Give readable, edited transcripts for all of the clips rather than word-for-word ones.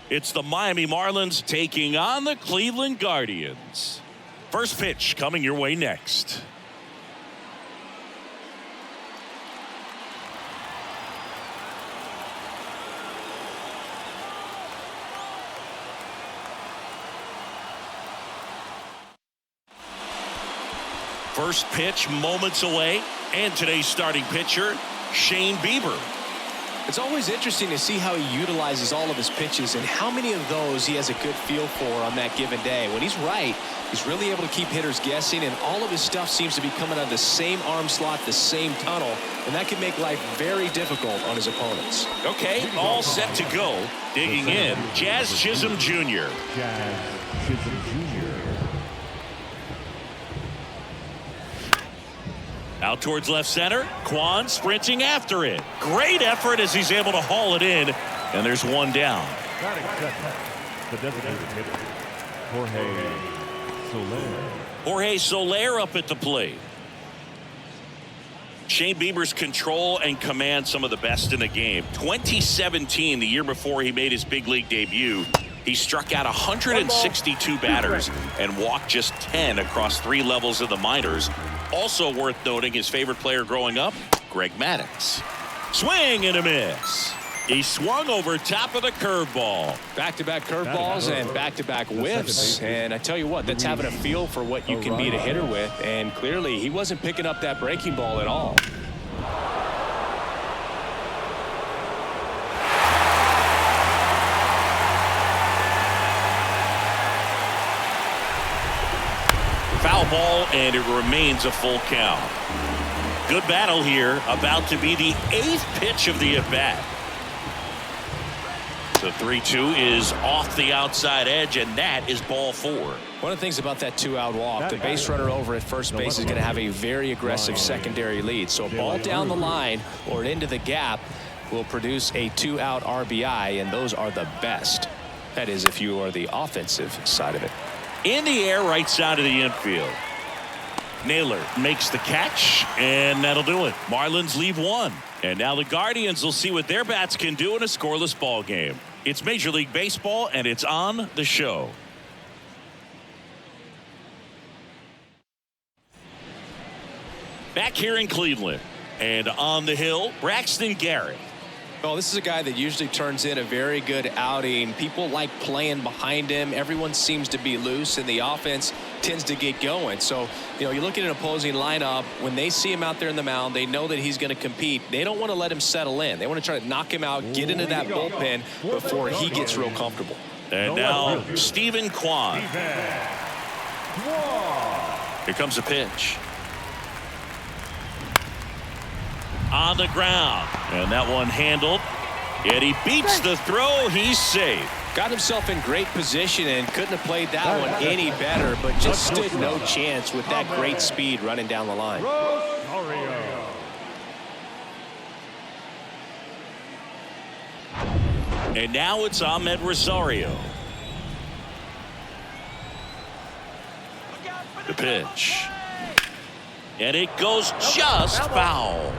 It's the Miami Marlins taking on the Cleveland Guardians. First pitch coming your way next. First pitch moments away, and today's starting pitcher, Shane Bieber. It's always interesting to see how he utilizes all of his pitches and how many of those he has a good feel for on that given day. When he's right, he's really able to keep hitters guessing, and all of his stuff seems to be coming out of the same arm slot, the same tunnel, and that can make life very difficult on his opponents. Okay, all set to go. Digging in, Jazz Chisholm Jr. Out towards left center. Kwan sprinting after it. Great effort as he's able to haul it in. And there's one down. The designated hitter, Jorge Soler. Jorge Soler up at the plate. Shane Bieber's control and command some of the best in the game. 2017, the year before he made his big league debut, he struck out 162 batters and walked just 10 across 3 levels of the minors. Also worth noting, his favorite player growing up, Greg Maddux. Swing and a miss. He swung over top of the curveball. Back-to-back curveballs and back-to-back whiffs. And I tell you what, that's having a feel for what you can beat a hitter with. And clearly, he wasn't picking up that breaking ball at all. Foul ball, and it remains a full count. Good battle here, about to be the 8th pitch of the at-bat. The 3-2 is off the outside edge, and that is ball 4. One of the things about that 2-out walk, the base runner over at first base is going to have a very aggressive secondary lead. So a ball down the line or into the gap will produce a 2-out RBI, and those are the best. That is, if you are the offensive side of it. In the air, right side of the infield. Naylor makes the catch, and that'll do it. Marlins leave 1. And now the Guardians will see what their bats can do in a scoreless ball game. It's Major League Baseball, and it's on the show. Back here in Cleveland, and on the hill, Braxton Garrett. Well, this is a guy that usually turns in a very good outing. People like playing behind him. Everyone seems to be loose, and the offense tends to get going. So, you look at an opposing lineup, when they see him out there in the mound, they know that he's going to compete. They don't want to let him settle in. They want to try to knock him out, get into that bullpen before he gets real comfortable. And now, Stephen Kwan. Here comes a pitch. On the ground, and that one handled, and he beats the throw. He's safe. Got himself in great position and couldn't have played that one any better, but just stood no chance with that great speed running down the line. And now it's Ahmed Rosario. The pitch, and it goes just foul.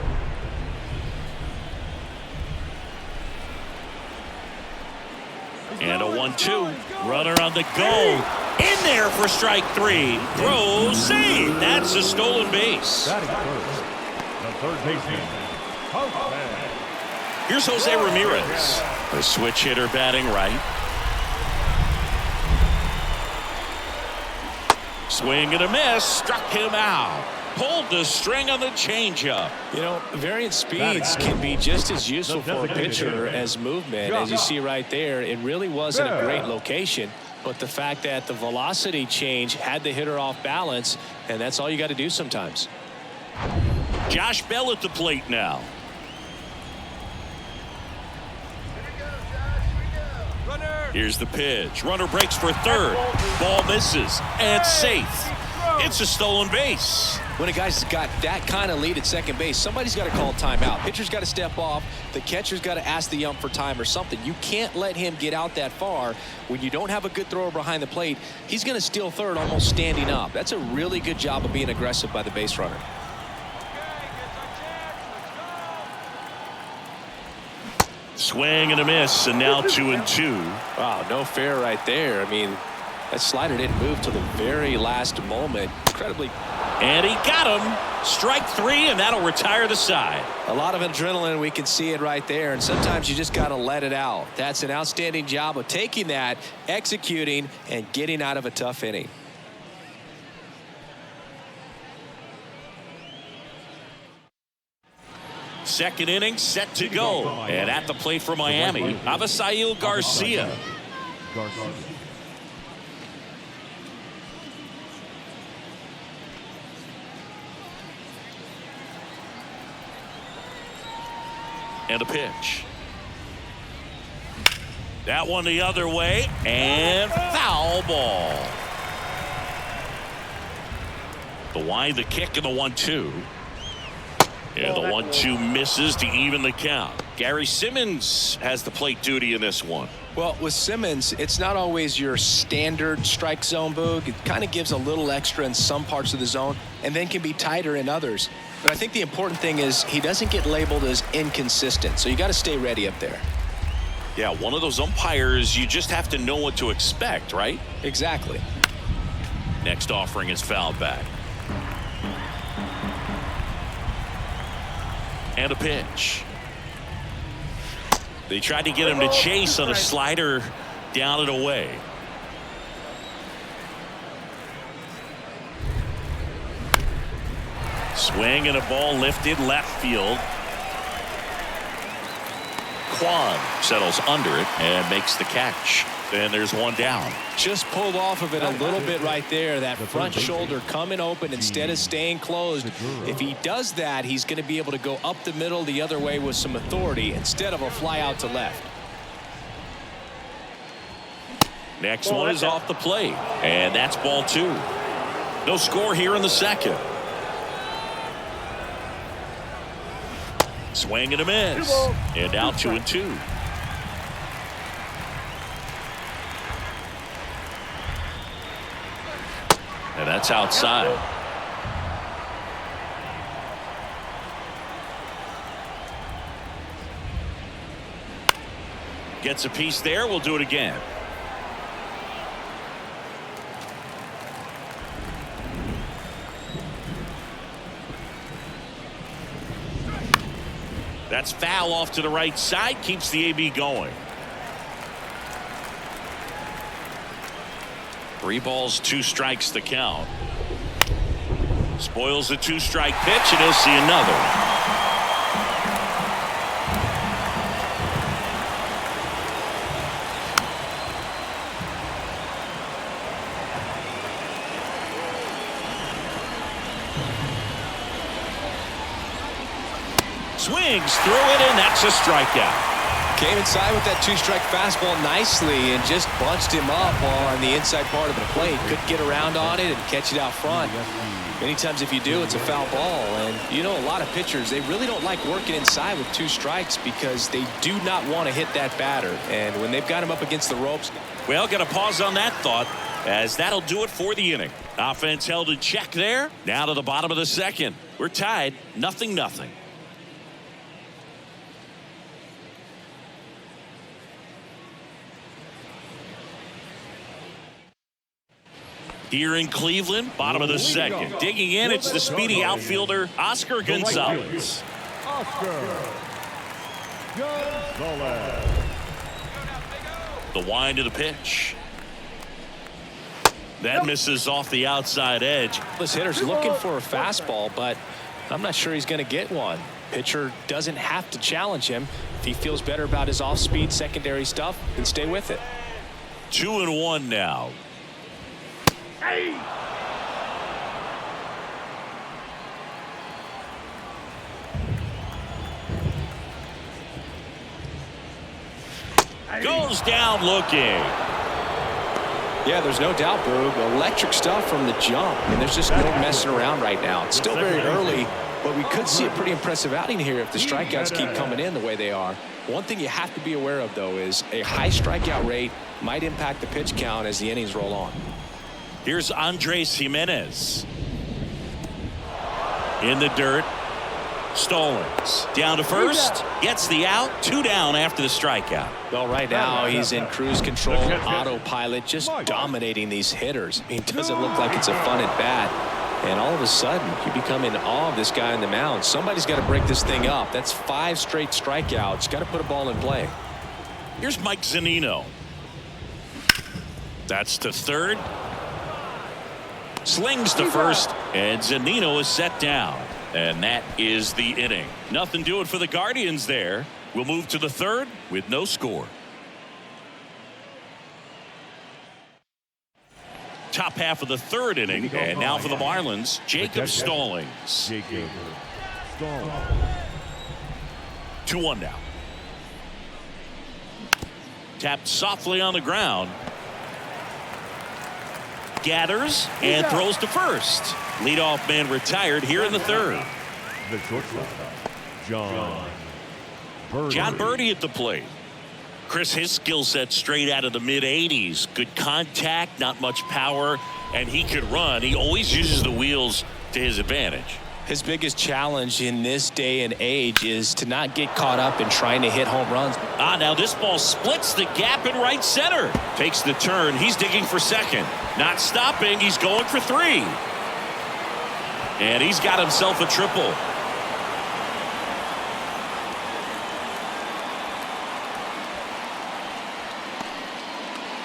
And a 1-2. Runner on the go. In there for strike 3. Throw, save. That's a stolen base. The third baseman. Here's Jose Ramirez. A switch hitter batting right. Swing and a miss. Struck him out. Pulled the string on the changeup. Variant speeds can be just as useful for a pitcher as movement. As you see right there, it really wasn't a great location, but the fact that the velocity change had the hitter off balance, and that's all you got to do sometimes. Josh Bell at the plate now. Here's the pitch. Runner breaks for third. Ball misses and safe. It's a stolen base. When a guy's got that kind of lead at second base, somebody's got to call timeout. Pitcher's got to step off. The catcher's got to ask the ump for time or something. You can't let him get out that far. When you don't have a good thrower behind the plate, he's going to steal third almost standing up. That's a really good job of being aggressive by the base runner. Swing and a miss, and now 2-2. Wow, no fair right there. I mean, that slider didn't move till the very last moment. Incredibly. And he got him. Strike 3, and that'll retire the side. A lot of adrenaline. We can see it right there. And sometimes you just got to let it out. That's an outstanding job of taking that, executing, and getting out of a tough inning. Second inning set to go. And at the plate for Miami, Avisail Garcia. And a pitch. That one the other way, and foul ball. The wind, the kick, and the 1-2. And the 1-2 misses to even the count. Gary Simmons has the plate duty in this one. Well, with Simmons, it's not always your standard strike zone, Boog. It kind of gives a little extra in some parts of the zone and then can be tighter in others. But I think the important thing is he doesn't get labeled as inconsistent, so you got to stay ready up there. Yeah, one of those umpires, you just have to know what to expect, right? Exactly. Next offering is fouled back. And a pitch. They tried to get him to chase on a slider down and away. Swing and a ball lifted left field. Kwan settles under it and makes the catch. And there's one down. Just pulled off of it a little bit right there. That front shoulder coming open instead of staying closed. If he does that, he's going to be able to go up the middle the other way with some authority instead of a fly out to left. Next one is off the plate. And that's ball 2. No score here in the second. Swing and a miss. And now 2-2. And that's outside. Gets a piece there. We'll do it again. That's foul off to the right side. Keeps the AB going. 3 balls, 2 strikes the count. Spoils the 2-strike pitch, and he'll see another. Swings through it, and that's a strikeout. Came inside with that 2-strike fastball nicely and just bunched him up on the inside part of the plate. Couldn't get around on it and catch it out front. Many times if you do, it's a foul ball. And you know, a lot of pitchers, they really don't like working inside with 2 strikes because they do not want to hit that batter. And when they've got him up against the ropes. Well, got to pause on that thought, as that'll do it for the inning. Offense held in check there. Now to the bottom of the second. We're tied 0-0. Here in Cleveland, bottom of the second. Digging in, it's the speedy outfielder, Oscar Gonzalez. Oscar Gonzalez. The wind of the pitch. That misses off the outside edge. This hitter's looking for a fastball, but I'm not sure he's going to get one. Pitcher doesn't have to challenge him. If he feels better about his off-speed secondary stuff, then stay with it. 2-1 now. Goes down looking. Yeah, there's no doubt, Boog. Electric stuff from the jump. I mean, there's just no messing around right now. It's still very early, but we could see a pretty impressive outing here if the strikeouts keep coming in the way they are. One thing you have to be aware of, though, is a high strikeout rate might impact the pitch count as the innings roll on. Here's Andres Jimenez. In the dirt. Stallings down to first, gets the out, 2 down after the strikeout. Well, right now he's in cruise control, autopilot, just dominating these hitters. I mean, it doesn't look like it's a fun at bat. And all of a sudden, you become in awe of this guy on the mound. Somebody's got to break this thing up. That's 5 straight strikeouts. Got to put a ball in play. Here's Mike Zunino. That's to third. Slings to first, and Zunino is set down. And that is the inning. Nothing doing for the Guardians there. We'll move to the third with no score. Top half of the third inning, and now for the Marlins, Jacob Stallings. 2-1 now. Tapped softly on the ground. Gathers and throws to first. Leadoff man retired here in the third. The shortstop, John Birdie at the plate. Chris, his skill set straight out of the mid-80s. Good contact, not much power, and he could run. He always uses the wheels to his advantage. His biggest challenge in this day and age is to not get caught up in trying to hit home runs. Now this ball splits the gap in right center. Takes the turn. He's digging for second. Not stopping. He's going for 3. And he's got himself a triple.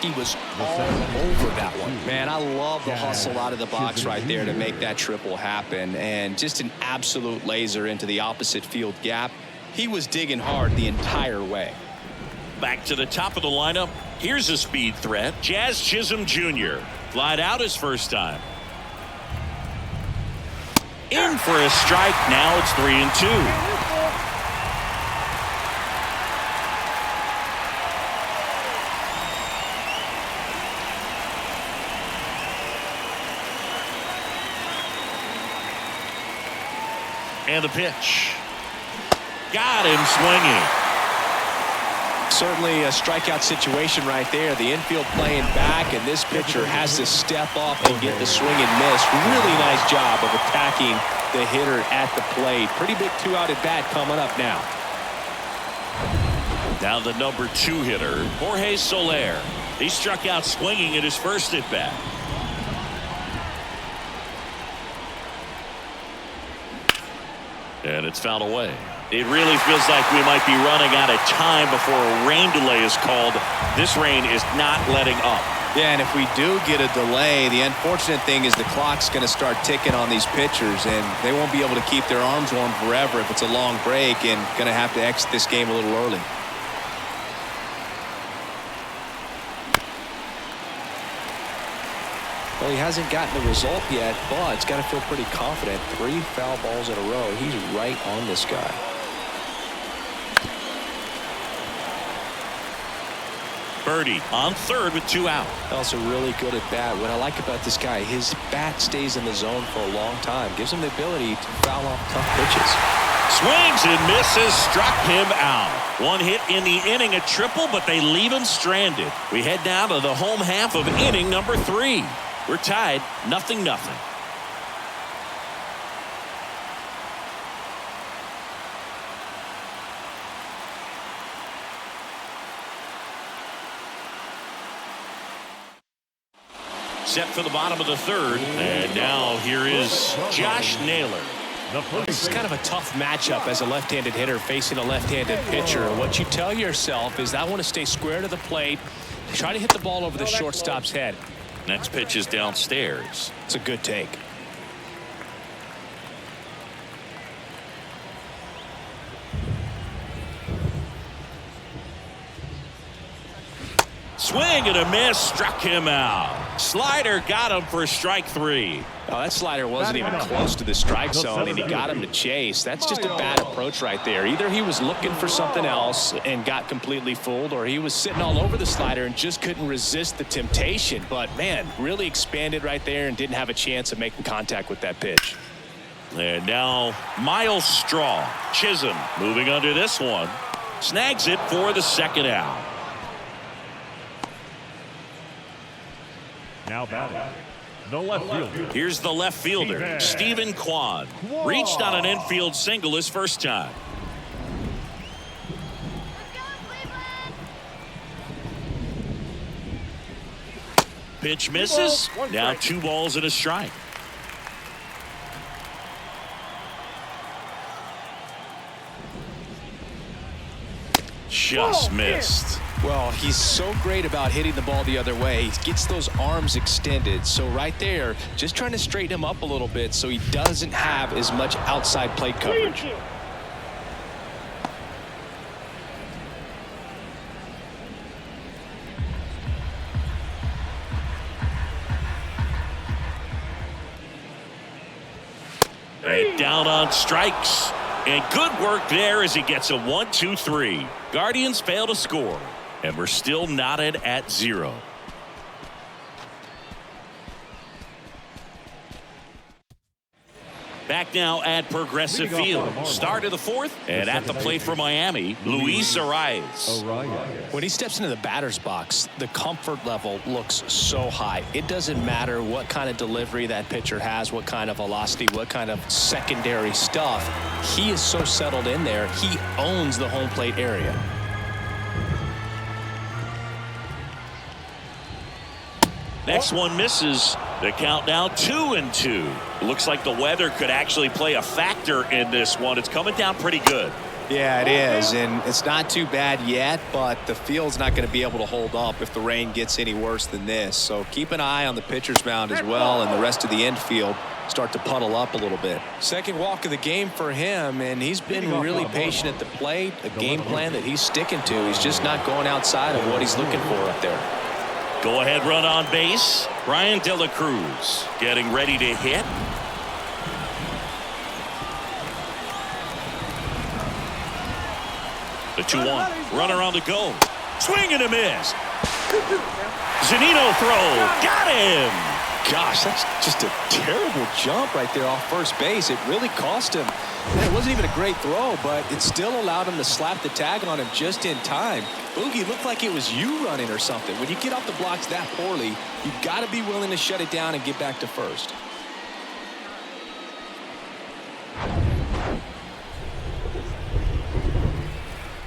He was all over that one. Man, I love the hustle out of the box right there to make that triple happen. And just an absolute laser into the opposite field gap. He was digging hard the entire way. Back to the top of the lineup. Here's a speed threat. Jazz Chisholm Jr. Flied out his first time. In for a strike. Now it's 3-2. And the pitch. Got him swinging. Certainly a strikeout situation right there. The infield playing back, and this pitcher has to step up and get the swing and miss. Really nice job of attacking the hitter at the plate. Pretty big 2-out at bat coming up now. Now the number 2 hitter, Jorge Soler. He struck out swinging at his first at bat. And it's fouled away. It really feels like we might be running out of time before a rain delay is called. This rain is not letting up. Yeah, and if we do get a delay, the unfortunate thing is the clock's going to start ticking on these pitchers, and they won't be able to keep their arms warm forever if it's a long break, and going to have to exit this game a little early. Well, he hasn't gotten the result yet, but it's got to feel pretty confident. 3 foul balls in a row. He's right on this guy. Birdie on third with 2 out. Also really good at bat. What I like about this guy, his bat stays in the zone for a long time. Gives him the ability to foul off tough pitches. Swings and misses, struck him out. 1 hit in the inning, a triple, but they leave him stranded. We head down to the home half of inning number 3. We're tied, 0-0. Set for the bottom of the third, and now here is Josh Naylor. This is kind of a tough matchup as a left-handed hitter facing a left-handed pitcher. What you tell yourself is I want to stay square to the plate, try to hit the ball over the shortstop's head. Next pitch is downstairs. It's a good take. Swing and a miss, struck him out. Slider got him for strike 3. Oh, that slider wasn't even close to the strike zone, and he got him to chase. That's just a bad approach right there. Either he was looking for something else and got completely fooled, or he was sitting all over the slider and just couldn't resist the temptation. But, man, really expanded right there and didn't have a chance of making contact with that pitch. And now Miles Straw. Chisholm moving under this one. Snags it for the second out. Now batting, The left fielder. Here's the left fielder, Stephen Kwan. Reached on an infield single his first time. Pitch misses. Now 2 balls and a strike. Just missed. Well, he's so great about hitting the ball the other way. He gets those arms extended. So right there, just trying to straighten him up a little bit so he doesn't have as much outside plate coverage. And down on strikes. And good work there as he gets a 1-2-3. Guardians fail to score. And we're still knotted at 0. Back now at Progressive Field. Start of the 4th. And at the plate for Miami, Luis Arias. When he steps into the batter's box, the comfort level looks so high. It doesn't matter what kind of delivery that pitcher has, what kind of velocity, what kind of secondary stuff. He is so settled in there. He owns the home plate area. Next one misses. The count now 2-2. Looks like the weather could actually play a factor in this one. It's coming down pretty good. Yeah, it is, and it's not too bad yet, but the field's not going to be able to hold up if the rain gets any worse than this. So keep an eye on the pitcher's mound as well, and the rest of the infield start to puddle up a little bit. Second walk of the game for him, and he's been really patient at the plate. A game plan that he's sticking to. He's just not going outside of what he's looking for up there. Go ahead run on base. Brian De La Cruz getting ready to hit. The 2-1. Runner on the go. Swing and a miss. Zunino throw. Got him. Gosh, that's just a terrible jump right there off first base. It really cost him. And it wasn't even a great throw, but it still allowed him to slap the tag on him just in time. Boogie, looked like it was you running or something. When you get off the blocks that poorly, you've got to be willing to shut it down and get back to first.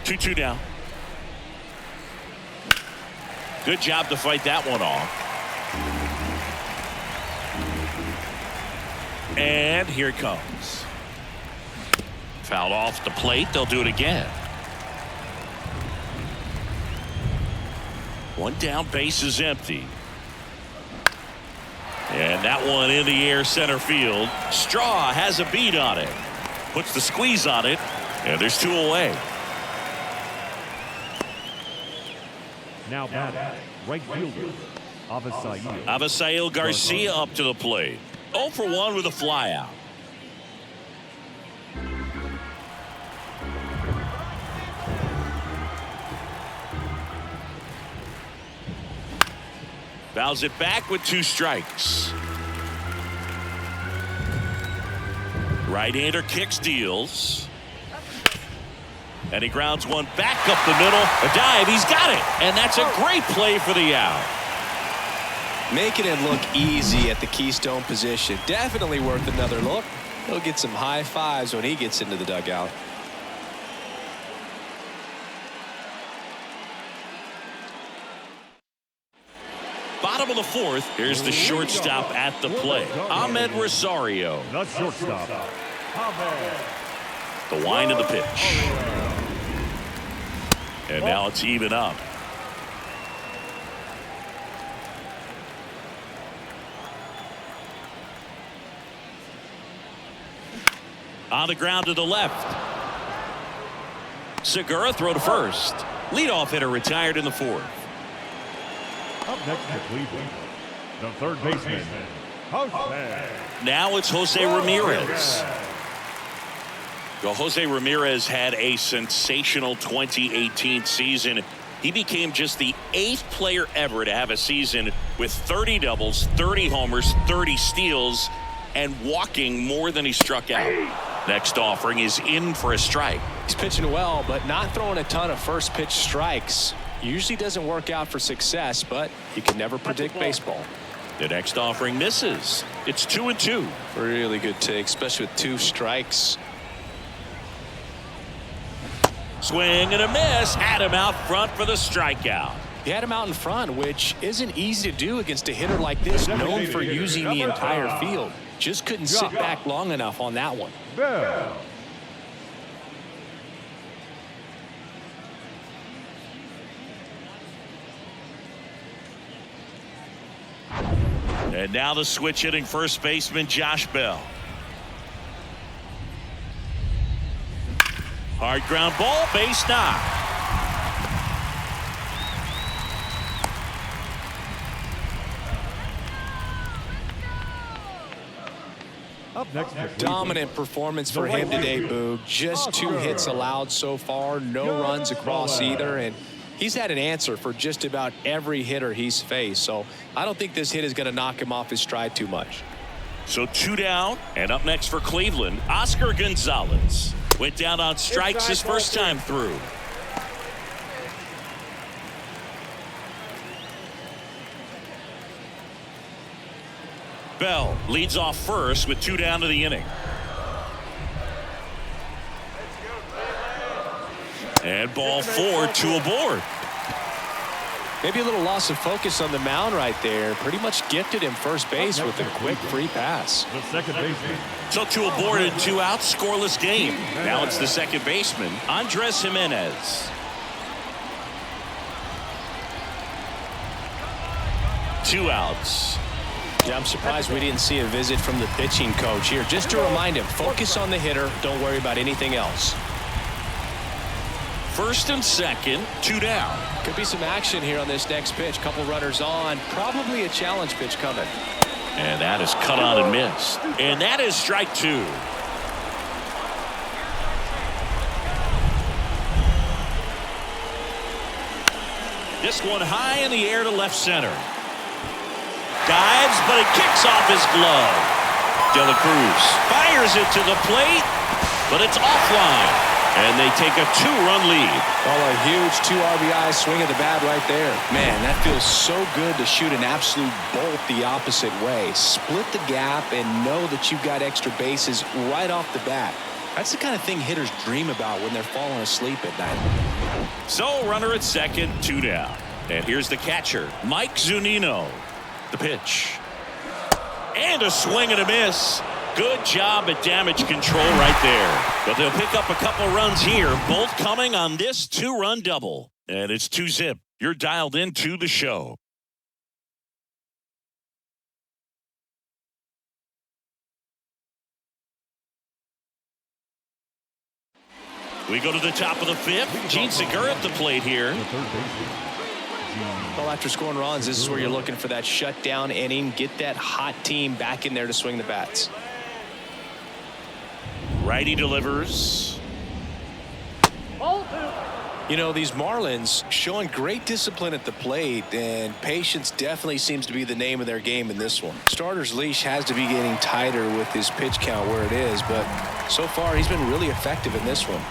Two down. Good job to fight that one off. And here it comes. Fouled off the plate. They'll do it again. One down, base is empty. And that one in the air center field. Straw has a beat on it. Puts the squeeze on it. And there's 2 away. Now batting, right fielder, Avisail Garcia up to the plate. 0 for 1 with a flyout. Fouls it back with 2 strikes. Right-hander kicks, deals. And he grounds one back up the middle. A dive, he's got it. And that's a great play for the out. Making it look easy at the keystone position. Definitely worth another look. He'll get some high fives when he gets into the dugout. Bottom of the 4th. Here's the shortstop at the plate. Ahmed Rosario. The shortstop, Ahmed. The wind of the pitch. And now it's even up. On the ground to the left. Segura throw to first. Leadoff hitter retired in the 4th. Up next to Cleveland, the third baseman, Jose. Now it's Jose Ramirez. Well, Jose Ramirez had a sensational 2018 season. He became just the 8th player ever to have a season with 30 doubles, 30 homers, 30 steals, and walking more than he struck out. Next offering is in for a strike. He's pitching well, but not throwing a ton of first pitch strikes. Usually doesn't work out for success, but you can never predict baseball. The next offering misses. It's 2-2. Really good take, especially with 2 strikes. Swing and a miss. Had him out front for the strikeout. He had him out in front, which isn't easy to do against a hitter like this, known for using the entire field. Just couldn't sit back long enough on that one. Bell. And now the switch hitting first baseman Josh Bell. Hard ground ball, base knock. Up next, Dominant performance for him today, Boog. Just 2 hits allowed so far, no runs across either, and he's had an answer for just about every hitter he's faced. So I don't think this hit is going to knock him off his stride too much. So 2 down, and up next for Cleveland, Oscar Gonzalez. Went down on strikes his first time through. Bell leads off first with 2 down to the inning. And ball 4, 2 aboard. Maybe a little loss of focus on the mound right there. Pretty much gifted him first base with a quick free pass. The second baseman. So 2 aboard and 2 out, scoreless game. Now it's the second baseman, Andres Jimenez. 2 outs. Yeah, I'm surprised we didn't see a visit from the pitching coach here. Just to remind him, focus on the hitter. Don't worry about anything else. First and second, 2 down. Could be some action here on this next pitch. Couple runners on. Probably a challenge pitch coming. And that is cut on and missed. And that is strike 2. This one high in the air to left center. Dives, but it kicks off his glove. De La Cruz fires it to the plate, but it's offline. And they take a 2-run lead. Oh, a huge 2 RBI swing of the bat right there. Man, that feels so good to shoot an absolute bolt the opposite way. Split the gap and know that you've got extra bases right off the bat. That's the kind of thing hitters dream about when they're falling asleep at night. So runner at second, 2 down. And here's the catcher, Mike Zunino. The pitch. And a swing and a miss. Good job at damage control right there. But they'll pick up a couple runs here, both coming on this 2-run double. And it's 2-zip. You're dialed into the show. We go to the top of the 5th. Gene Segura at the plate here. The third baseman. Well, after scoring runs, this is where you're looking for that shutdown inning. Get that hot team back in there to swing the bats. Righty delivers. You know, these Marlins showing great discipline at the plate, and patience definitely seems to be the name of their game in this one. Starter's leash has to be getting tighter with his pitch count where it is, but so far he's been really effective in this one.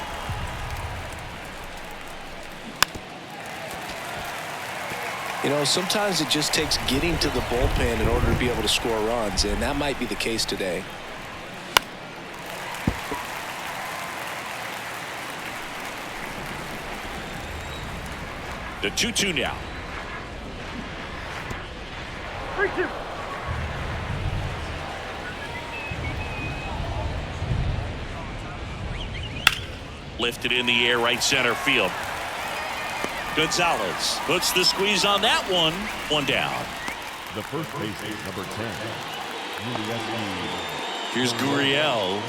You know, sometimes it just takes getting to the bullpen in order to be able to score runs, and that might be the case today. The 2-2 now. 3-2. Lifted in the air, right center field. Gonzalez puts the squeeze on that one. 1 down. The first baseman, number 10. Here's Gurriel.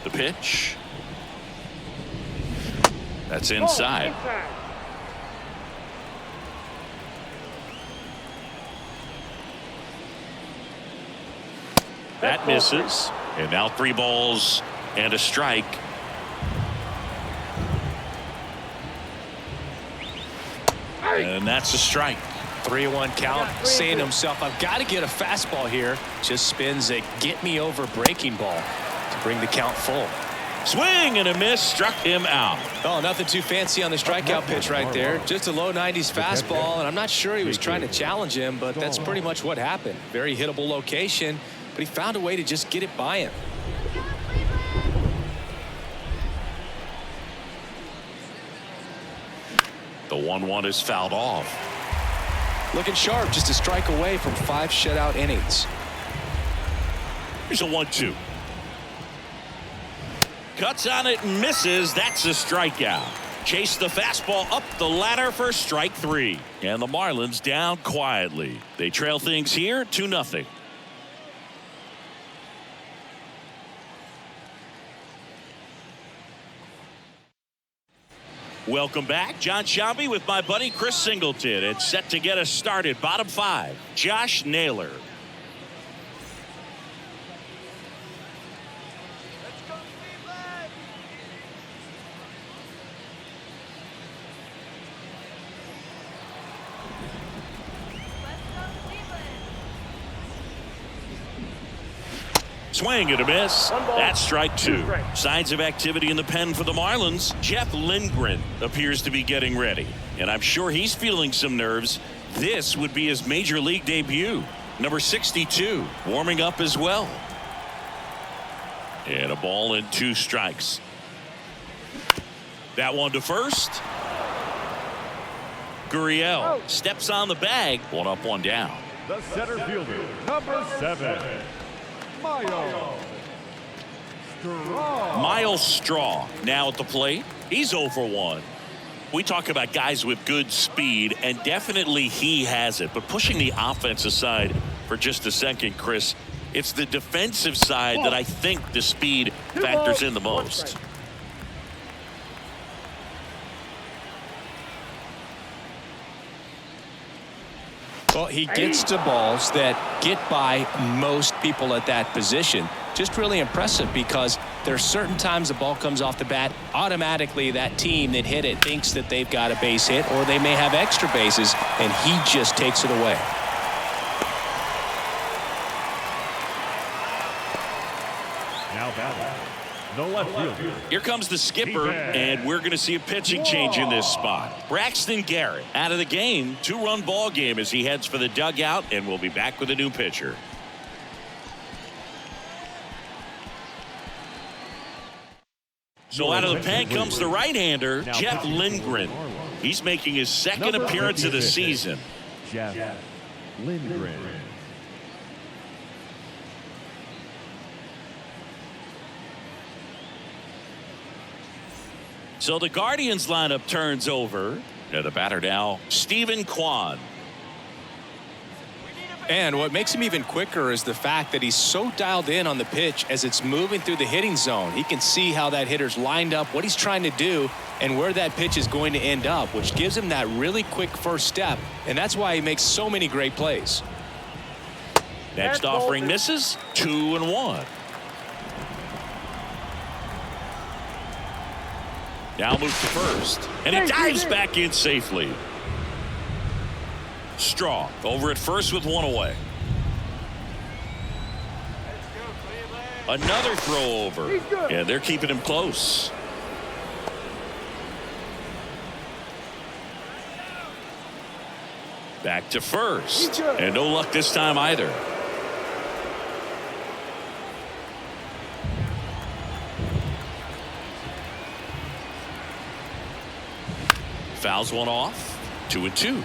The pitch. That's inside. That misses. And now 3 balls and a strike. And that's a strike. 3-1 count, saying to himself, I've got to get a fastball here. Just spins a get me over breaking ball to bring the count full. Swing and a miss, struck him out. Oh, nothing too fancy on the strikeout pitch right there. Just a low 90s fastball, and I'm not sure he was trying to challenge him, but that's pretty much what happened. Very hittable location, but he found a way to just get it by him. The 1-1 is fouled off. Looking sharp, just a strike away from 5 shutout innings. Here's a 1-2. Cuts on it and misses. That's a strikeout. Chase the fastball up the ladder for strike 3. And the Marlins down quietly. They trail things here 2-0. Welcome back. John Sciambi with my buddy Chris Singleton. It's set to get us started. Bottom 5. Josh Naylor. Swing and a miss. That's strike 2. Signs of activity in the pen for the Marlins. Jeff Lindgren appears to be getting ready, and I'm sure he's feeling some nerves. This would be his major league debut. Number 62 warming up as well. And a ball and 2 strikes. That one to first. Gurriel steps on the bag. 1 up, 1 down. The center fielder, number 7. Miles Straw now at the plate. He's 0 for 1. We talk about guys with good speed, and definitely he has it. But pushing the offense aside for just a second, Chris, it's the defensive side that I think the speed factors in the most. Well, he gets to balls that get by most people at that position. Just really impressive because there are certain times the ball comes off the bat, automatically that team that hit it thinks that they've got a base hit or they may have extra bases, and he just takes it away. Now batting, the left fielder. Here comes the skipper, and we're going to see a pitching change in this spot. Braxton Garrett out of the game. 2-run ball game as he heads for the dugout, and we'll be back with a new pitcher. So out of the pen comes the right-hander, Jeff Lindgren. He's making his second appearance of the season. Jeff Lindgren. So the Guardians lineup turns over. And the batter now, Stephen Kwan. And what makes him even quicker is the fact that he's so dialed in on the pitch as it's moving through the hitting zone. He can see how that hitter's lined up, what he's trying to do, and where that pitch is going to end up, which gives him that really quick first step. And that's why he makes so many great plays. Next offering misses. 2-1. Now moves to first, and he dives back in safely. Straw over at first with 1 away. Another throw over, and they're keeping him close. Back to first, and no luck this time either. Fouls one off. 2-2.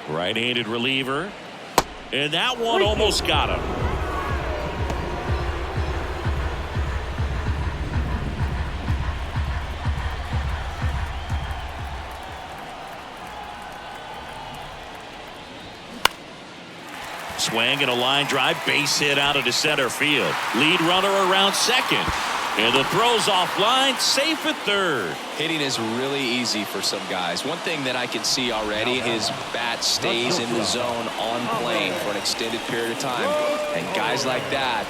Right-handed reliever, and that one almost got him. Swing and a line drive, base hit out of the center field. Lead runner around second. And the throw's offline, safe at third. Hitting is really easy for some guys. One thing that I can see already, his bat stays in the zone on plane for an extended period of time. And guys like that,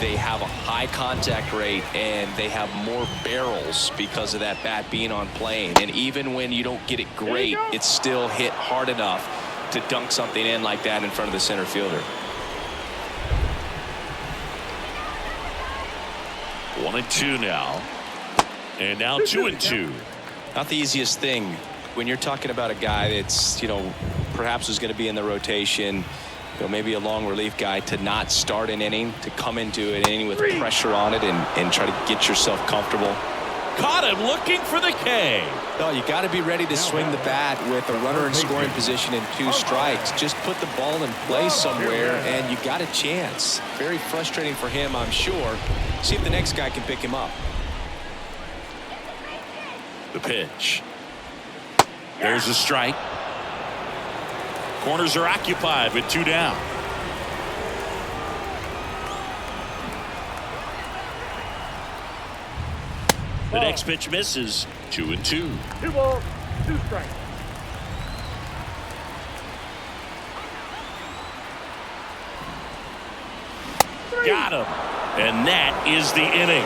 they have a high contact rate and they have more barrels because of that bat being on plane. And even when you don't get it great, it's still hit hard enough to dunk something in like that in front of the center fielder. 1-2 now. And now 2-2. Not the easiest thing when you're talking about a guy that's, perhaps is going to be in the rotation, maybe a long relief guy, to not start an inning, to come into an inning with pressure on it and try to get yourself comfortable. Caught him looking for the K. No, you got to be ready to swing the bat with a runner in scoring position and 2 strikes. Just put the ball in play somewhere and you got a chance. Very frustrating for him, I'm sure. See if the next guy can pick him up. The pitch. There's a strike. Corners are occupied with 2 down. The next pitch misses. 2-2. 2 balls, 2 strikes. Got him. And that is the inning.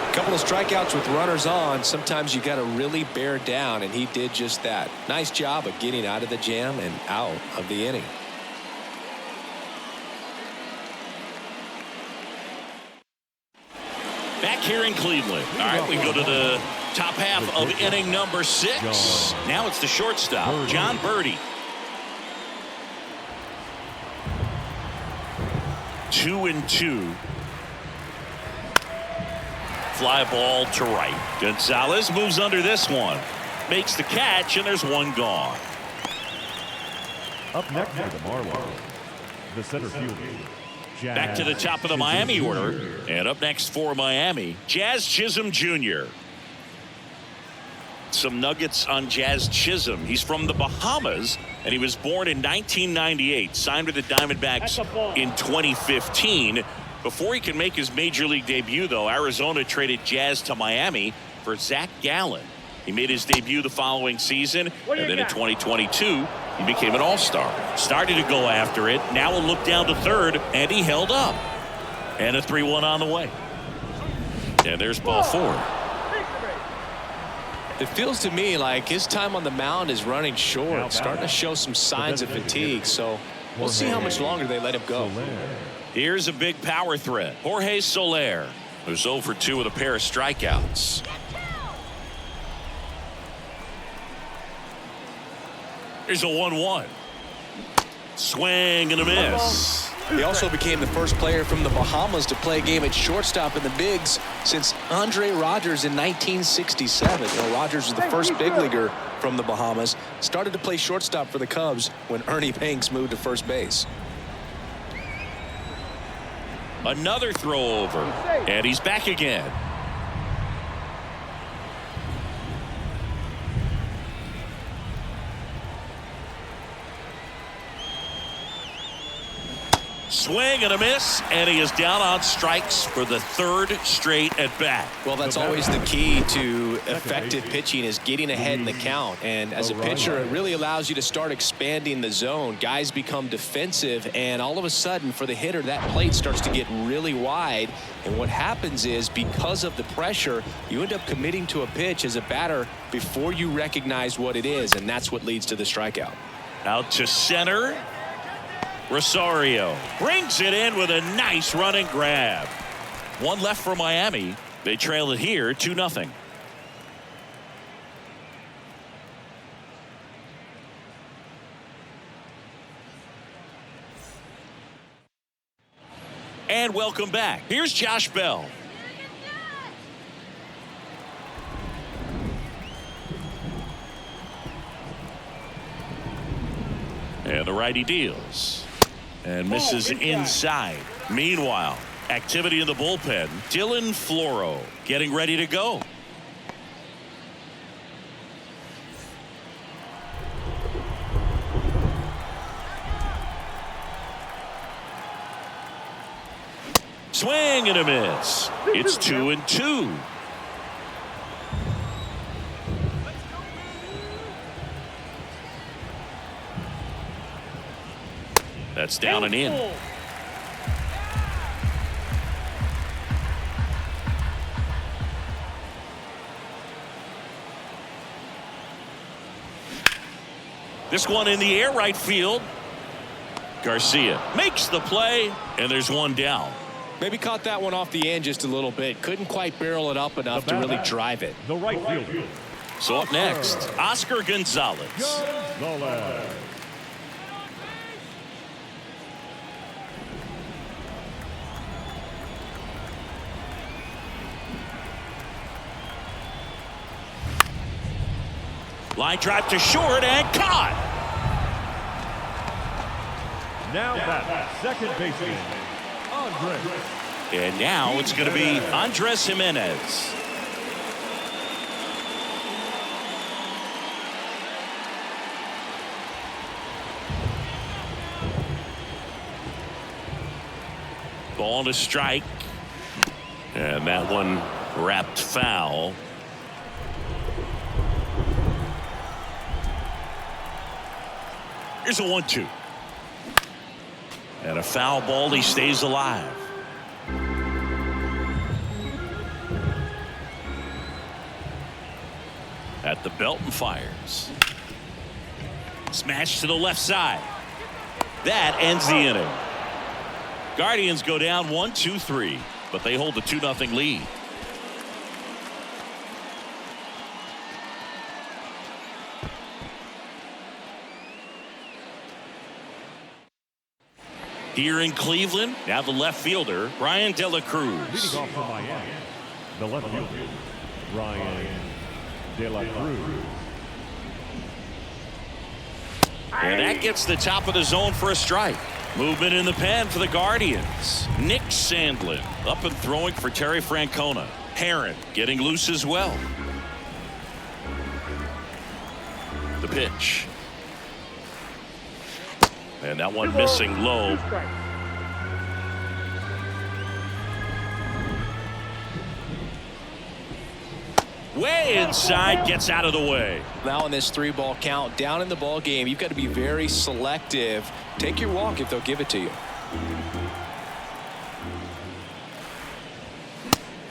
A couple of strikeouts with runners on. Sometimes you got to really bear down, and he did just that. Nice job of getting out of the jam and out of the inning. Back here in Cleveland. All right, we go to the top half of inning number 6. Now it's the shortstop, John Birdie. 2-2. Fly ball to right. Gonzalez moves under this one. Makes the catch, and there's 1 gone. Up next for the Marlins, the center fielder. Back to the top of the Miami order. And up next for Miami, Jazz Chisholm Jr. Some nuggets on Jazz Chisholm. He's from the Bahamas, and he was born in 1998. Signed with the Diamondbacks in 2015. Before he could make his major league debut, though, Arizona traded Jazz to Miami for Zach Gallen. He made his debut the following season, and then in 2022, he became an all-star. Started to go after it. Now a look down to third, and he held up. And a 3-1 on the way. And there's ball 4. It feels to me like his time on the mound is running short, starting to show some signs of fatigue. So we'll see how much longer they let him go. Here's a big power threat. Jorge Soler, who's 0 for 2 with a pair of strikeouts. Here's a 1-1. Swing and a miss. He also became the first player from the Bahamas to play a game at shortstop in the bigs since Andre Rogers in 1967. Rogers was the first big leaguer from the Bahamas. Started to play shortstop for the Cubs when Ernie Banks moved to first base. Another throw over, and he's back again. Swing and a miss, and he is down on strikes for the 3rd straight at bat. Well, that's always the key to effective pitching, is getting ahead in the count. And as a pitcher, it really allows you to start expanding the zone. Guys become defensive, and all of a sudden, for the hitter, that plate starts to get really wide. And what happens is, because of the pressure, you end up committing to a pitch as a batter before you recognize what it is, and that's what leads to the strikeout. Out to center. Rosario brings it in with a nice running grab. 1 left for Miami. They trail it here 2-0. And welcome back. Here's Josh Bell. And the righty deals. And misses inside. Meanwhile, activity in the bullpen. Dylan Floro getting ready to go. Swing and a miss. It's 2-2. That's down and in. This one in the air right field. Garcia makes the play, and there's one down. Maybe caught that one off the end just a little bit. Couldn't quite barrel it up enough to really drive it. The right fielder. So up next, Oscar Gonzalez. Gonzalez. Line drive to short and caught. Now that second baseman, Andres. And now it's going to be Andres Jimenez. Ball to strike. And that one wrapped foul. Here's a 1-2. And a foul ball. He stays alive. At the belt and fires. Smash to the left side. That ends the inning. Guardians go down 1-2-3, but they hold the 2-0 lead. Here in Cleveland, now the left fielder, Brian De La Cruz. Leading off for Miami, the left fielder, Brian De La Cruz. And that gets the top of the zone for a strike. Movement in the pen for the Guardians. Nick Sandlin up and throwing for Terry Francona. Herron getting loose as well. The pitch. And that one missing low. Way inside, gets out of the way. Now in this 3-ball count, down in the ball game, you've got to be very selective. Take your walk if they'll give it to you.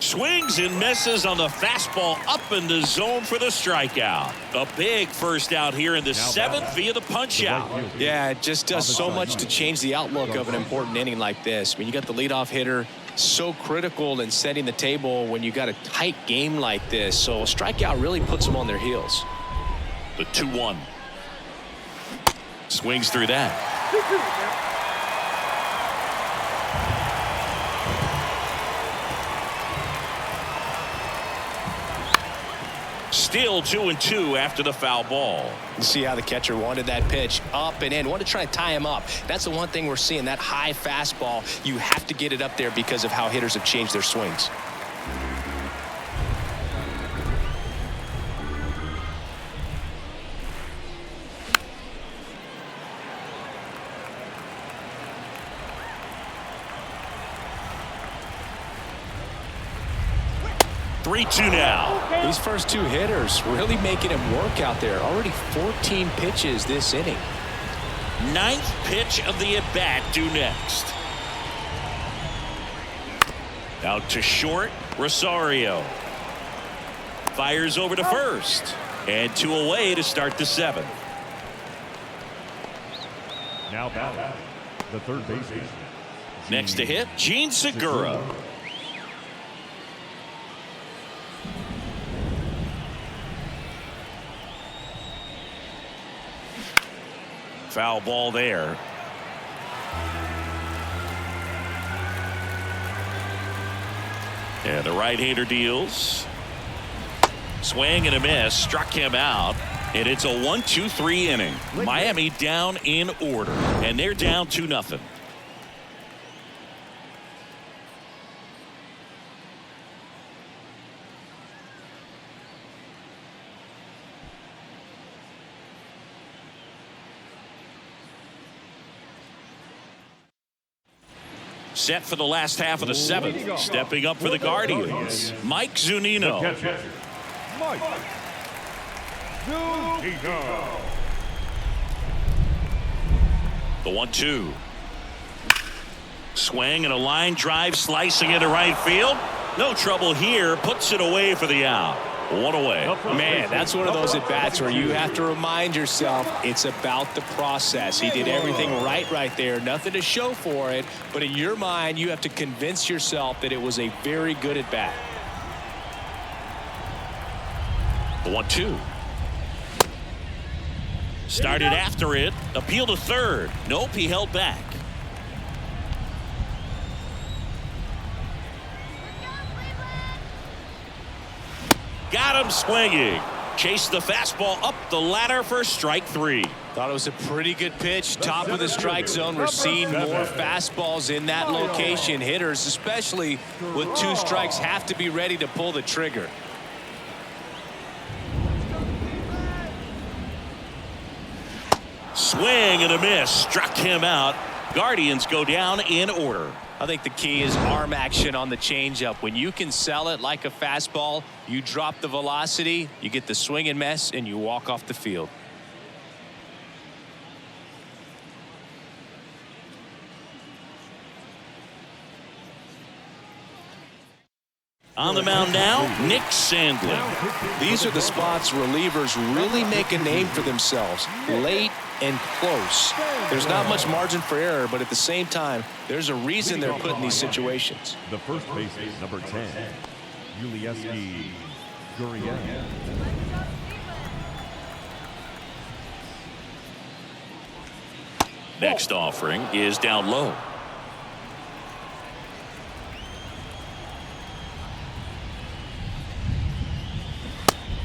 Swings and misses on the fastball up in the zone for the strikeout. A big first out here in the 7th via the punch out. Yeah, it just does so much to change the outlook of an important inning like this. I mean, you got the leadoff hitter, so critical in setting the table when you got a tight game like this. So a strikeout really puts them on their heels. The 2-1. Swings through that. Still 2-2 after the foul ball. You see how the catcher wanted that pitch up and in. Wanted to try to tie him up. That's the one thing we're seeing, that high fastball. You have to get it up there because of how hitters have changed their swings. Three-two now. These first two hitters really making him work out there. Already 14 pitches this inning. 9th pitch of the at-bat due next. Out to short, Rosario. Fires over to first. And 2 away to start the 7th. Now batting, the third baseman. Next to hit, Gene Segura. Foul ball there. And the right-hander deals. Swing and a miss. Struck him out. And it's a 1-2-3 inning. Miami down in order. And they're down 2-0. Set for the last half of the 7th. Stepping up for the Guardians, Mike Zunino. Mike Zunino. The 1-2. Swing and a line drive slicing into right field. No trouble here. Puts it away for the out. One away. Man, that's one of those at-bats where you have to remind yourself it's about the process. He did everything right there. Nothing to show for it. But in your mind, you have to convince yourself that it was a very good at-bat. 1-2. Started after it. Appeal to third. Nope, he held back. Got him swinging. Chased the fastball up the ladder for strike 3. Thought it was a pretty good pitch. Top of the strike zone. We're seeing more fastballs in that location. Hitters, especially with 2 strikes, have to be ready to pull the trigger. Swing and a miss. Struck him out. Guardians go down in order. I think the key is arm action on the changeup. When you can sell it like a fastball, you drop the velocity, you get the swing and miss, and you walk off the field. On the mound now, Nick Sandlin. These are the spots relievers really make a name for themselves. Late and close. There's not much margin for error, but at the same time, there's a reason they're put in these situations. The first baseman, number 10, Yulieski Gurriel. Next offering is down low.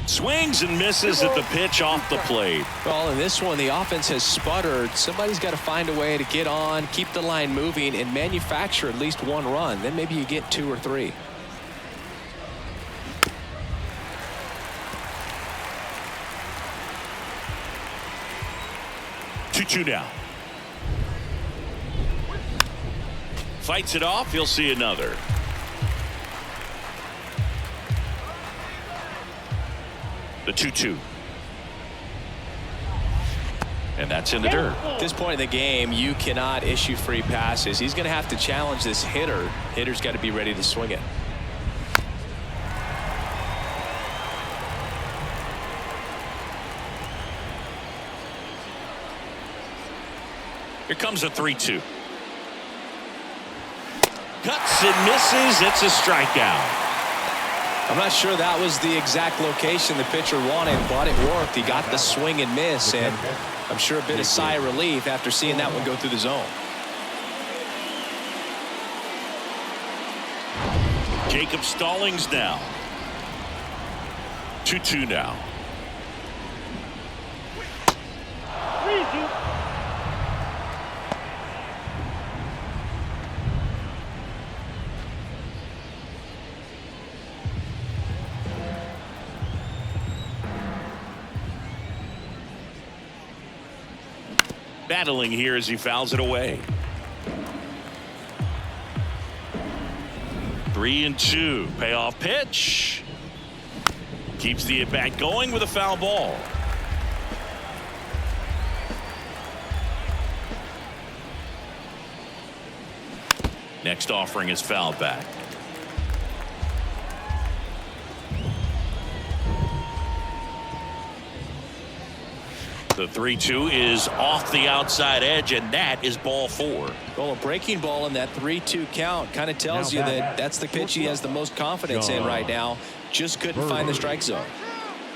Swings and misses at the pitch off the plate. Well, in this one, the offense has sputtered. Somebody's got to find a way to get on, keep the line moving, and manufacture at least 1 run. Then maybe you get 2 or 3. Two now. Fights it off. He'll see another. The 2-2. And that's in the dirt. At this point in the game, you cannot issue free passes. He's going to have to challenge this hitter. Hitter's got to be ready to swing it. Here comes a 3-2. Cuts and misses. It's a strikeout. I'm not sure that was the exact location the pitcher wanted, but it worked. He got the swing and miss, and I'm sure a bit of sigh of relief after seeing that one go through the zone. Jacob Stallings now. 2-2 now. Battling here as he fouls it away. 3-2. Payoff pitch. Keeps the at bat going with a foul ball. Next offering is fouled back. The 3-2 is off the outside edge, and that is ball 4. Well, a breaking ball in that 3-2 count kind of tells you that that's the pitch he has the most confidence in right now. Just couldn't find the strike zone.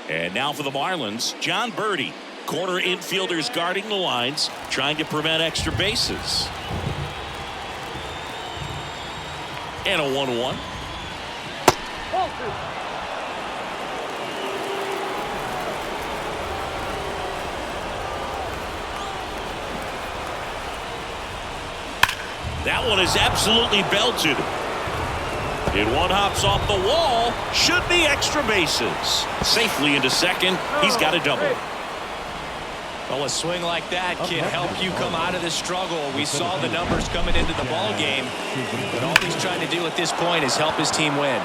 And now for the Marlins, John Birdie. Corner infielders guarding the lines, trying to prevent extra bases. And a 1-1. That one is absolutely belted. And one hops off the wall. Should be extra bases. Safely into second. He's got a double. Well, a swing like that can help you come out of the struggle. We saw the numbers coming into the ball game, but all he's trying to do at this point is help his team win.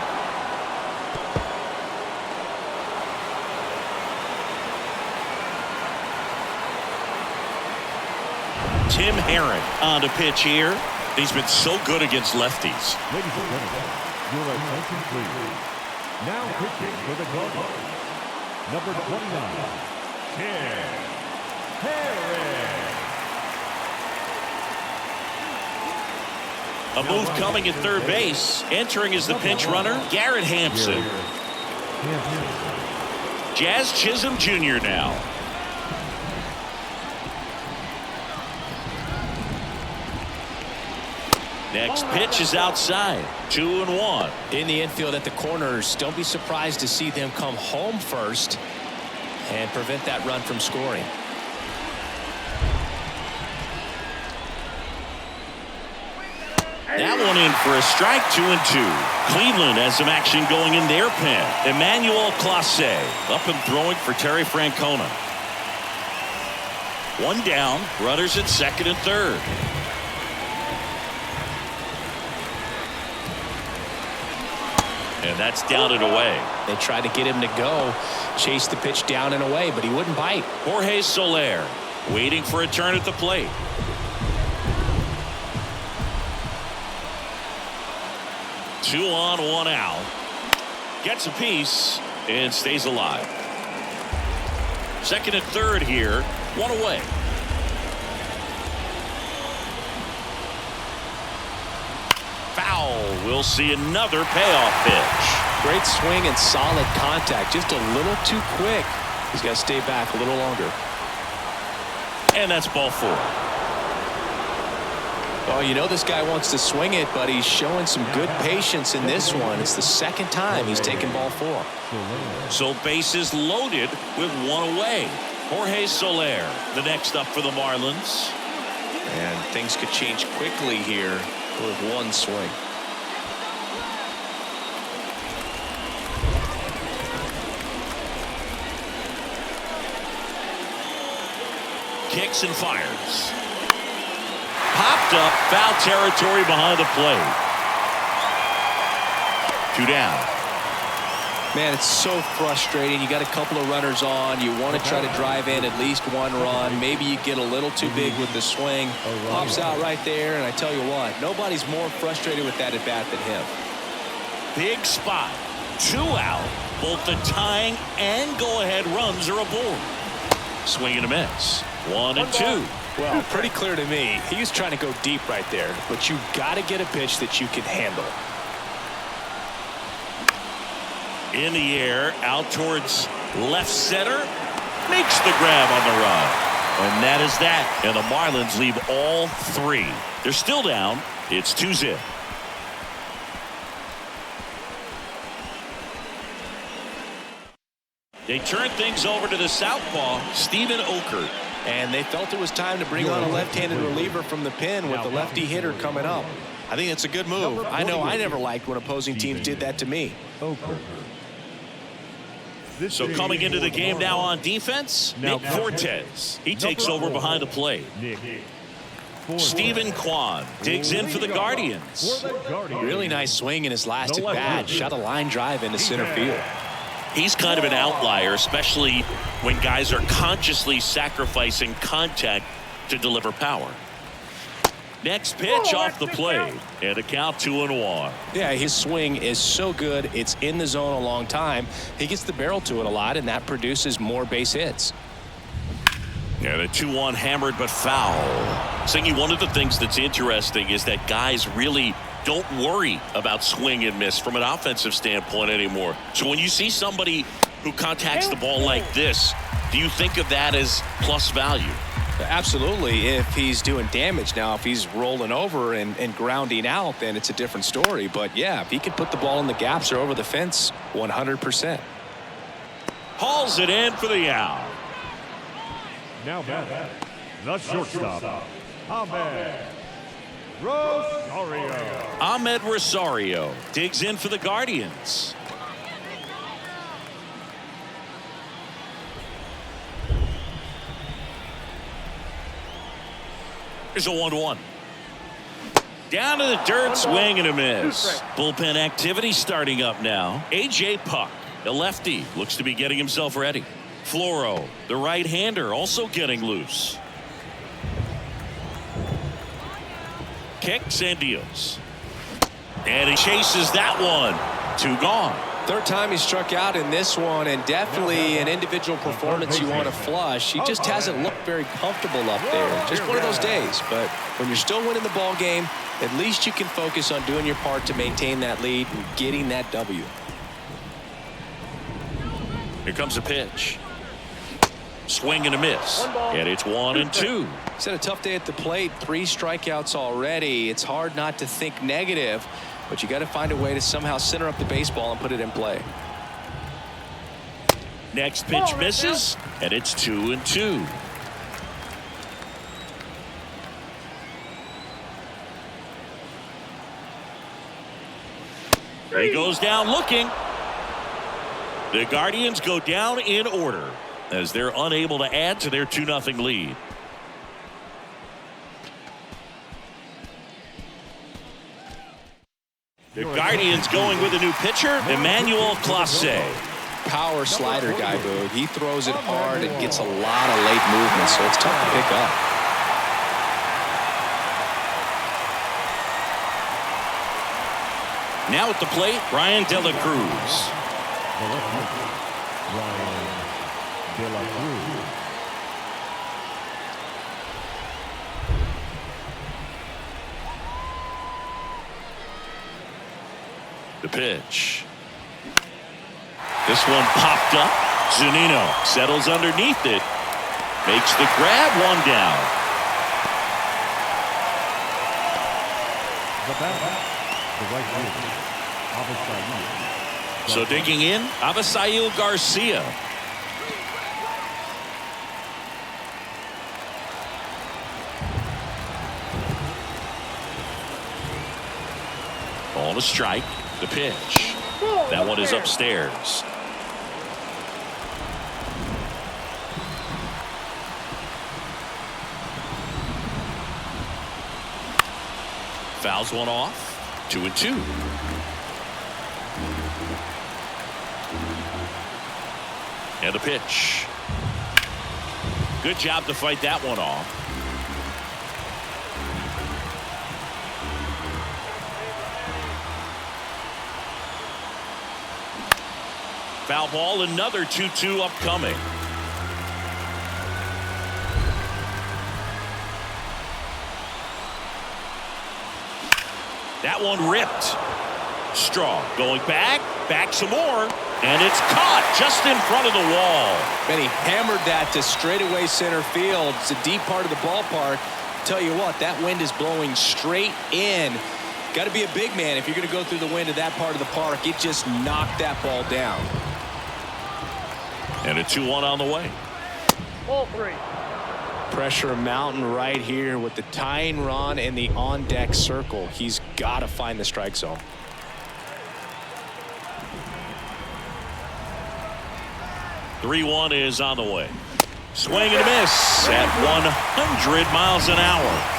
Tim Herron on to pitch here. He's been so good against lefties. Ladies and gentlemen, your attention please. Now pitching for the Cardinals, number 29, Ken Harris. A move coming at third base. Entering as the pinch runner, Garrett Hampson. Jazz Chisholm Jr. now. Next pitch is outside. 2-1. In the infield at the corners, don't be surprised to see them come home first and prevent that run from scoring. That one in for a strike. 2-2. Cleveland has some action going in their pen. Emmanuel Clase up and throwing for Terry Francona. One down. Runners at second and third. And that's down and away. They tried to get him to go, chase the pitch down and away, but he wouldn't bite. Jorge Soler waiting for a turn at the plate. Two on, one out. Gets a piece and stays alive. Second and third here. One away. Foul. We'll see another payoff pitch. Great swing and solid contact. Just a little too quick. He's got to stay back a little longer. And that's ball four. Well, you know this guy wants to swing it, but he's showing some good patience in this one. It's the second time he's taken ball four. So bases loaded with one away. Jorge Soler, the next up for the Marlins. And things could change quickly here with one swing. Kicks and fires. Popped up, foul territory behind the plate. Two down. Man, it's so frustrating. You got a couple of runners on. You want to try to drive in at least one run. Maybe you get a little too big with the swing. Pops out right there, and I tell you what, nobody's more frustrated with that at bat than him. Big spot. Two out. Both the tying and go-ahead runs are aboard. Swing and a miss. 1-2. Well, pretty clear to me. He's trying to go deep right there, but you got to get a pitch that you can handle. In the air, out towards left center. Makes the grab on the run. And that is that. And the Marlins leave all three. They're still down. It's 2-0. They turn things over to the southpaw, Steven Okert. And they felt it was time to bring on a left-handed reliever from the pen with the lefty hitter coming up. I think it's a good move. I know I never liked when opposing teams did that to me. So coming into the game now on defense, Nick Fortes. He takes over behind the plate. Stephen Kwan digs in for the Guardians. Really nice swing in his last at bat. Shot a line drive into center field. He's kind of an outlier, especially when guys are consciously sacrificing contact to deliver power. Next pitch off the plate, and a count 2-1. Yeah, his swing is so good. It's in the zone a long time. He gets the barrel to it a lot, and that produces more base hits. And a 2-1 hammered but foul. Singy, one of the things that's interesting is that guys really don't worry about swing and miss from an offensive standpoint anymore. So when you see somebody who contacts the ball like this, do you think of that as plus value? Absolutely, if he's doing damage. Now, if he's rolling over and grounding out, then it's a different story. But, yeah, if he can put the ball in the gaps or over the fence, 100%. Hauls it in for the out. Now back, the shortstop, Ahmed Rosario. Ahmed Rosario digs in for the Guardians. Here's a 1-1. Down to the dirt, swing and a miss. Bullpen activity starting up now. A.J. Puck, the lefty, looks to be getting himself ready. Floro, the right-hander, also getting loose. Kicks and deals. And he chases that one. Two gone. Third time he struck out in this one, and definitely an individual performance you want to flush. He just hasn't looked very comfortable up there. Just one of those days. But when you're still winning the ball game, at least you can focus on doing your part to maintain that lead and getting that W. Here comes a pitch. Swing and a miss. And it's 1-2. He's had a tough day at the plate. 3 strikeouts already. It's hard not to think negative, but you got to find a way to somehow center up the baseball and put it in play. Next pitch misses, and it's 2-2. He goes down looking. The Guardians go down in order as they're unable to add to their 2-0 lead. The Guardians going with a new pitcher, Emmanuel Clase. Power slider guy, Boo. He throws it hard and gets a lot of late movement, so it's tough to pick up. Now at the plate, Ryan De La Cruz. Ryan De La Cruz. The pitch. This one popped up. Zunino settles underneath it. Makes the grab, 1 down. The batter, the right fielder, Avisail. So digging in, Avisail Garcia. On a strike. The pitch. That one is upstairs. Fouls one off. 2-2. And the pitch. Good job to fight that one off. Foul ball, another 2-2 upcoming. That one ripped. Strong going back some more, and it's caught just in front of the wall. And he hammered that to straightaway center field. It's a deep part of the ballpark. Tell you what, that wind is blowing straight in. Got to be a big man if you're going to go through the wind of that part of the park. It just knocked that ball down. And a 2-1 on the way. Ball 3. Pressure mountain right here with the tying run in the on-deck circle. He's got to find the strike zone. (3-1) is on the way. Swing and a miss at 100 miles an hour.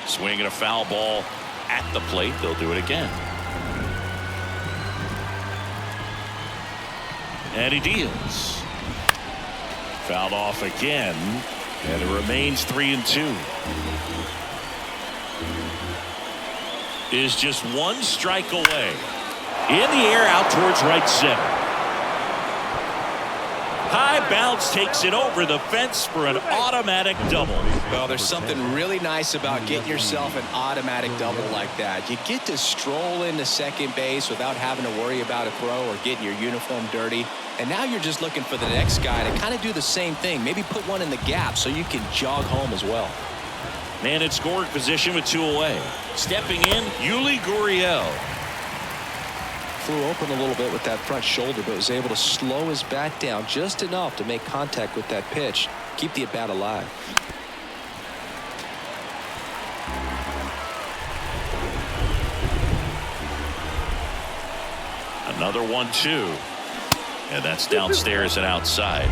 Swing and a foul ball at the plate. They'll do it again. And he deals. Fouled off again. And it remains 3-2. Is just 1 strike away. In the air out towards right center. High bounce takes it over the fence for an automatic double. Well, there's something really nice about getting yourself an automatic double like that. You get to stroll into second base without having to worry about a throw or getting your uniform dirty. And now you're just looking for the next guy to kind of do the same thing. Maybe put one in the gap so you can jog home as well. Man in scoring position with 2 away. Stepping in, Yuli Gurriel. Flew open a little bit with that front shoulder, but was able to slow his bat down just enough to make contact with that pitch. Keep the at-bat alive. Another 1-2. And that's downstairs and outside.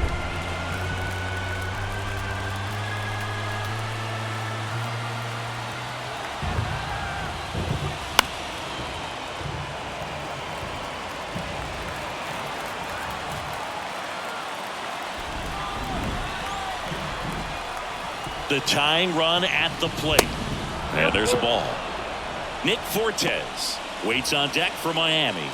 The tying run at the plate. And there's a ball. Nick Fortes waits on deck for Miami.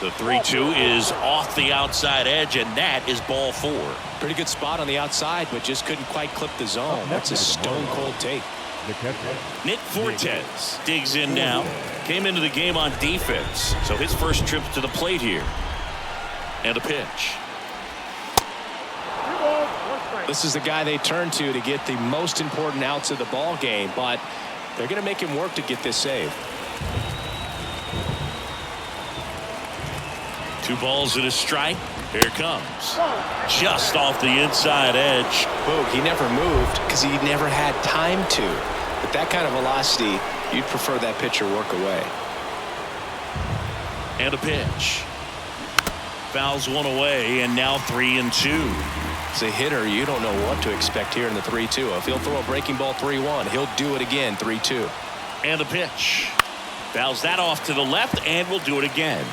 The 3-2 is off the outside edge, and that is ball 4. Pretty good spot on the outside, but just couldn't quite clip the zone. That's a stone cold take. Nick Fortes digs in now. Came into the game on defense, so his first trip to the plate here. And a pitch. This is the guy they turn to get the most important outs of the ball game, but they're going to make him work to get this save. 2 balls and a strike. Here it comes. Just off the inside edge. Boog, he never moved because he never had time to. With that kind of velocity, you'd prefer that pitcher work away. And a pitch. Fouls one away, and now 3-2. As a hitter, you don't know what to expect here in the 3-2. If he'll throw a breaking ball 3-1, he'll do it again 3-2. And a pitch. Fouls that off to the left, and will do it again.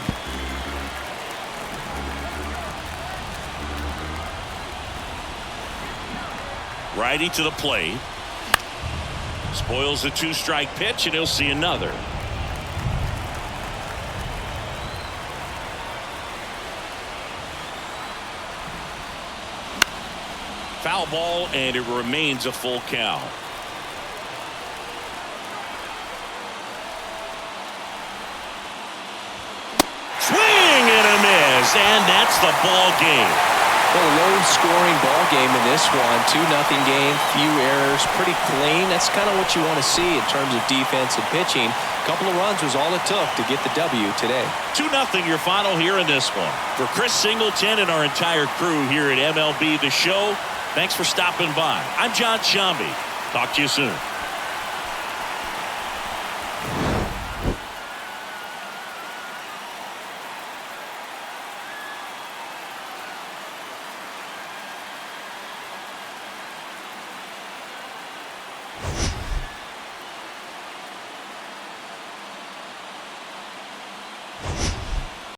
Righty to the plate. Spoils the 2-strike pitch, and he'll see another. Foul ball, and it remains a full count. Swing and a miss, and that's the ball game. Well, a low-scoring ball game in this one. 2-0 game, few errors, pretty clean. That's kind of what you want to see in terms of defense and pitching. A couple of runs was all it took to get the W today. 2-0 your final here in this one. For Chris Singleton and our entire crew here at MLB The Show, thanks for stopping by. I'm John Shambi. Talk to you soon.